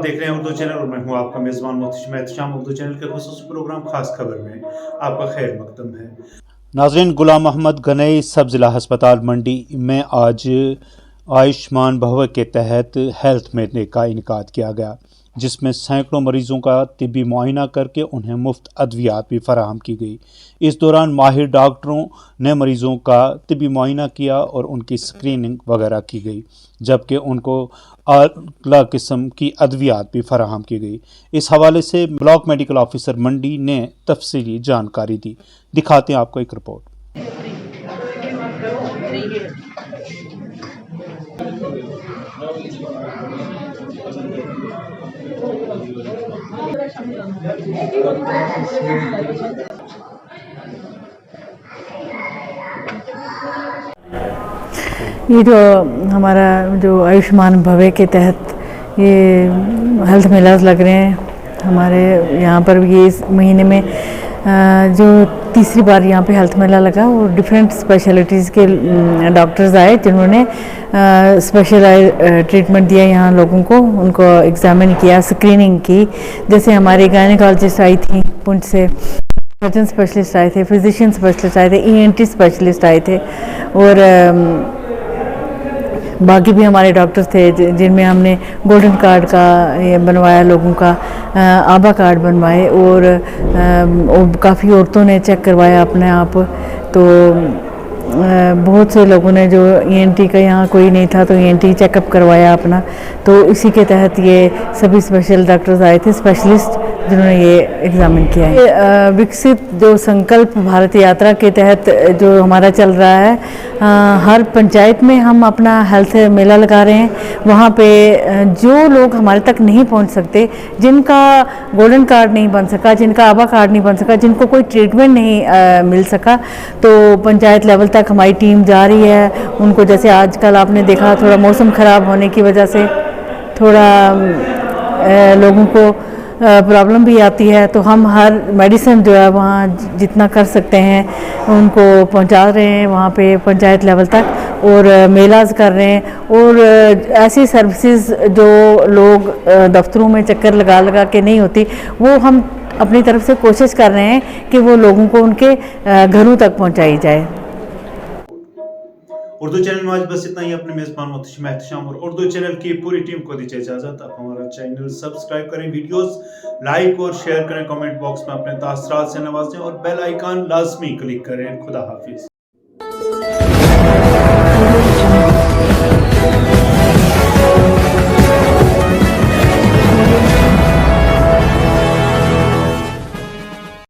देख रहे हैं उर्दू चैनल और मैं हूं आपका मेज़बान मोहतशिम एहतशाम। उर्दू चैनल के खुसूसी प्रोग्राम खास खबर में आपका खैर मकदम है। नाज़रीन, गुलाम अहमद गनई सब ज़िला अस्पताल मंडी में आज आयुष्मान भव्य के तहत हेल्थ मेले का इनेकाद किया गया, जिसमें सैकड़ों मरीजों का तिब्बी मुआयना करके उन्हें मुफ्त अद्वियात भी फराहम की गई। इस दौरान माहिर डॉक्टरों ने मरीजों का तिब्बी मुआयना किया और उनकी स्क्रीनिंग वगैरह की गई, जबकि उनको अगला किस्म की अद्वियात भी फराहम की गई। इस हवाले से ब्लॉक मेडिकल ऑफिसर मंडी ने तफसीली जानकारी दी। दिखाते हैं आपको एक रिपोर्ट। ये जो हमारा जो आयुष्मान भव्य के तहत ये हेल्थ मेलाज लग रहे हैं हमारे यहाँ पर, ये इस महीने में जो तीसरी बार यहाँ पे हेल्थ मेला लगा और डिफरेंट स्पेशलिटीज़ के डॉक्टर्स आए जिन्होंने स्पेशल ट्रीटमेंट दिया यहाँ लोगों को, उनको एग्जामिन किया, स्क्रीनिंग की। जैसे हमारे गायनेकोलॉजिस्ट आई थी पुंछ से, सर्जन स्पेशलिस्ट आए थे, फिजिशियन स्पेशलिस्ट आए थे, ENT स्पेशलिस्ट आए थे और बाकी भी हमारे डॉक्टर्स थे जिनमें हमने गोल्डन कार्ड का ये बनवाया, लोगों का आभा कार्ड बनवाए और काफ़ी औरतों ने चेक करवाया अपने आप। तो बहुत से लोगों ने जो ENT का यहाँ कोई नहीं था तो ENT चेकअप करवाया अपना। तो इसी के तहत ये सभी स्पेशल डॉक्टर्स आए थे, स्पेशलिस्ट, जिन्होंने ये एग्जामिन किया है। विकसित जो संकल्प भारत यात्रा के तहत जो हमारा चल रहा है, हर पंचायत में हम अपना हेल्थ मेला लगा रहे हैं। वहाँ पे जो लोग हमारे तक नहीं पहुँच सकते, जिनका गोल्डन कार्ड नहीं बन सका, जिनका आभा कार्ड नहीं बन सका, जिनको कोई ट्रीटमेंट नहीं मिल सका, तो पंचायत लेवल तक हमारी टीम जा रही है उनको। जैसे आजकल आपने देखा थोड़ा मौसम ख़राब होने की वजह से थोड़ा लोगों को प्रॉब्लम भी आती है, तो हम हर मेडिसिन जो है वहाँ जितना कर सकते हैं उनको पहुँचा रहे हैं वहाँ पे पंचायत लेवल तक, और मेलाज कर रहे हैं। और ऐसी सर्विसेज जो लोग दफ्तरों में चक्कर लगा लगा के नहीं होती, वो हम अपनी तरफ से कोशिश कर रहे हैं कि वो लोगों को उनके घरों तक पहुँचाई जाए। उर्दू चैनल में आज बस इतना ही। अपने मेज़बान मोहतशिम एहतशाम और उर्दू चैनल की पूरी टीम को दीजिए इजाज़त। आप हमारा चैनल सब्सक्राइब करें, वीडियोस लाइक और शेयर करें, कमेंट बॉक्स में अपने तासरात से नवाजें और बेल आइकन लाजमी क्लिक करें। खुदा हाफिज।